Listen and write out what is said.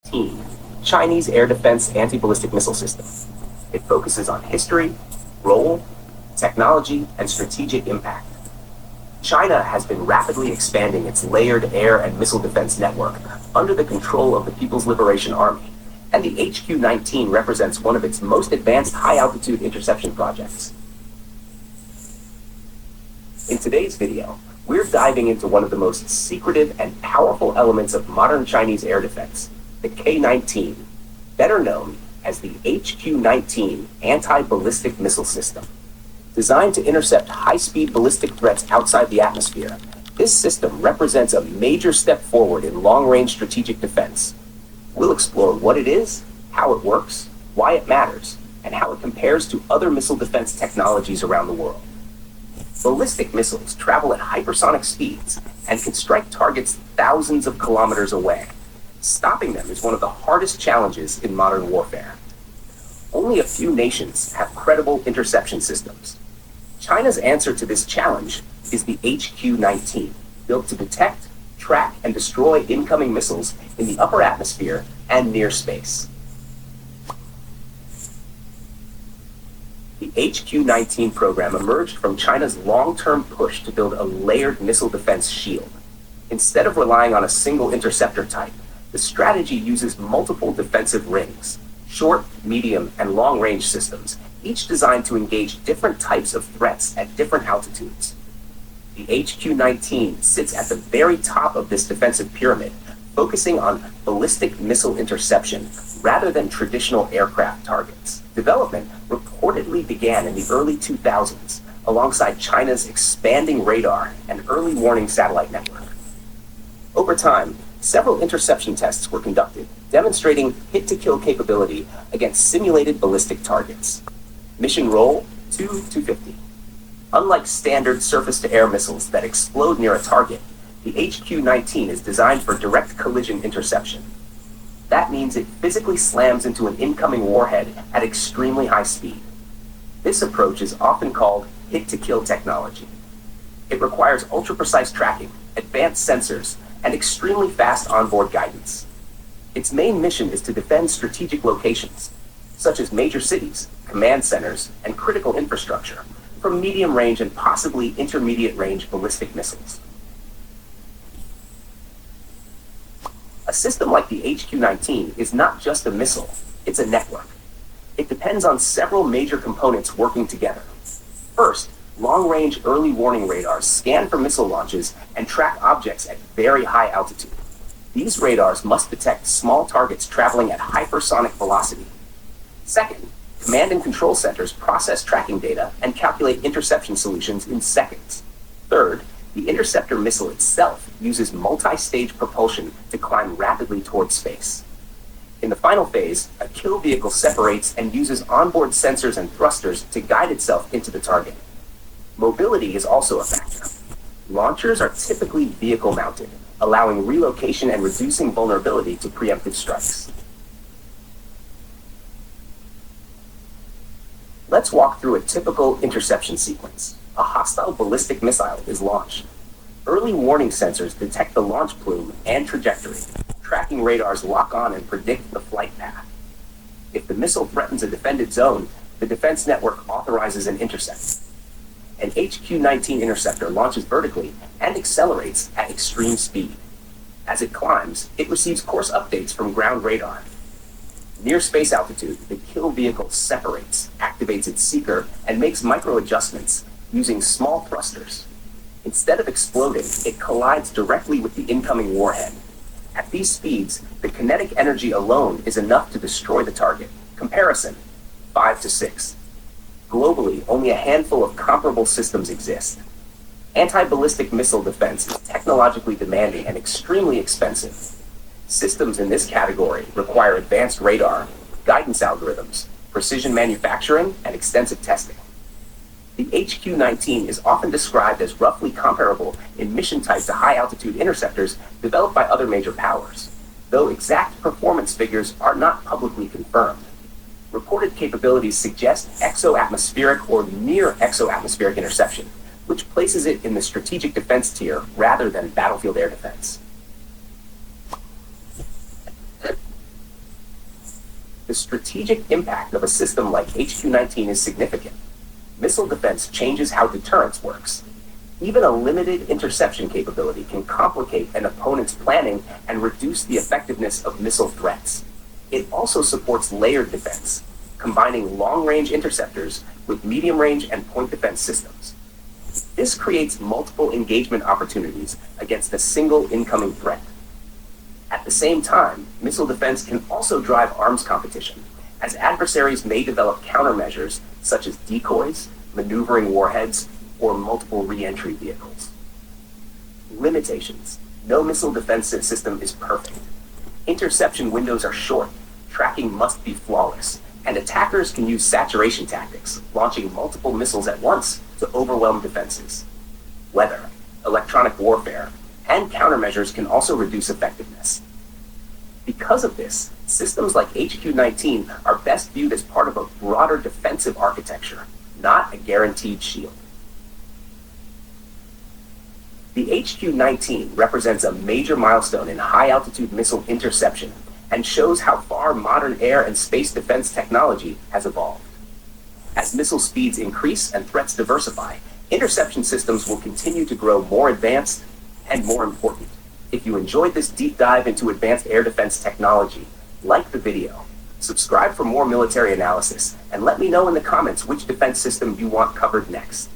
HQ-19, Chinese air defense anti-ballistic missile system. It focuses on history, role, technology, and strategic impact. China has been rapidly expanding its layered air and missile defense network under the control of the People's Liberation Army, and the HQ-19 represents one of its most advanced high-altitude interception projects. In today's video, we're diving into one of the most secretive and powerful elements of modern Chinese air defense, the K-19, better known as the HQ-19 anti-ballistic missile system. Designed to intercept high-speed ballistic threats outside the atmosphere, this system represents a major step forward in long-range strategic defense. We'll explore what it is, how it works, why it matters, and how it compares to other missile defense technologies around the world. Ballistic missiles travel at hypersonic speeds and can strike targets thousands of kilometers away. Stopping them is one of the hardest challenges in modern warfare. Only a few nations have credible interception systems. China's answer to this challenge is the HQ-19, built to detect, track, and destroy incoming missiles in the upper atmosphere and near space. The HQ-19 program emerged from China's long-term push to build a layered missile defense shield. Instead of relying on a single interceptor type, the strategy uses multiple defensive rings, short, medium, and long-range systems, each designed to engage different types of threats at different altitudes. The HQ-19 sits at the very top of this defensive pyramid, focusing on ballistic missile interception rather than traditional aircraft targets. Development reportedly began in the early 2000s, alongside China's expanding radar and early warning satellite network. Over time, several interception tests were conducted, demonstrating hit-to-kill capability against simulated ballistic targets. Mission roll 2-50. Unlike standard surface-to-air missiles that explode near a target, the HQ-19 is designed for direct collision interception. That means it physically slams into an incoming warhead at extremely high speed. This approach is often called hit-to-kill technology. It requires ultra-precise tracking, advanced sensors, and extremely fast onboard guidance. Its main mission is to defend strategic locations, such as major cities, command centers, and critical infrastructure, from medium-range and possibly intermediate-range ballistic missiles. A system like the HQ-19 is not just a missile, it's a network. It depends on several major components working together. First, long-range early warning radars scan for missile launches and track objects at very high altitude. These radars must detect small targets traveling at hypersonic velocity. Second, command and control centers process tracking data and calculate interception solutions in seconds. Third, the interceptor missile itself uses multi-stage propulsion to climb rapidly towards space. In the final phase, a kill vehicle separates and uses onboard sensors and thrusters to guide itself into the target. Mobility is also a factor. Launchers are typically vehicle-mounted, allowing relocation and reducing vulnerability to preemptive strikes. Let's walk through a typical interception sequence. A hostile ballistic missile is launched. Early warning sensors detect the launch plume and trajectory. Tracking radars lock on and predict the flight path. If the missile threatens a defended zone, the defense network authorizes an intercept. An HQ-19 interceptor launches vertically and accelerates at extreme speed. As it climbs, it receives course updates from ground radar. Near space altitude, the kill vehicle separates, activates its seeker, and makes micro-adjustments using small thrusters. Instead of exploding, it collides directly with the incoming warhead. At these speeds, the kinetic energy alone is enough to destroy the target. Comparison, 5 to 6. Globally, only a handful of comparable systems exist. Anti-ballistic missile defense is technologically demanding and extremely expensive. Systems in this category require advanced radar, guidance algorithms, precision manufacturing, and extensive testing. The HQ-19 is often described as roughly comparable in mission type to high-altitude interceptors developed by other major powers, though exact performance figures are not publicly confirmed. Reported capabilities suggest exo-atmospheric or near-exo-atmospheric interception, which places it in the strategic defense tier rather than battlefield air defense. The strategic impact of a system like HQ-19 is significant. Missile defense changes how deterrence works. Even a limited interception capability can complicate an opponent's planning and reduce the effectiveness of missile threats. It also supports layered defense, combining long-range interceptors with medium-range and point defense systems. This creates multiple engagement opportunities against a single incoming threat. At the same time, missile defense can also drive arms competition, as adversaries may develop countermeasures such as decoys, maneuvering warheads, or multiple re-entry vehicles. Limitations. No missile defense system is perfect. Interception windows are short, tracking must be flawless, and attackers can use saturation tactics, launching multiple missiles at once to overwhelm defenses. Weather, electronic warfare, and countermeasures can also reduce effectiveness. Because of this, systems like HQ-19 are best viewed as part of a broader defensive architecture, not a guaranteed shield. The HQ-19 represents a major milestone in high-altitude missile interception and shows how far modern air and space defense technology has evolved. As missile speeds increase and threats diversify, interception systems will continue to grow more advanced and more important. If you enjoyed this deep dive into advanced air defense technology, like the video, subscribe for more military analysis, and let me know in the comments which defense system you want covered next.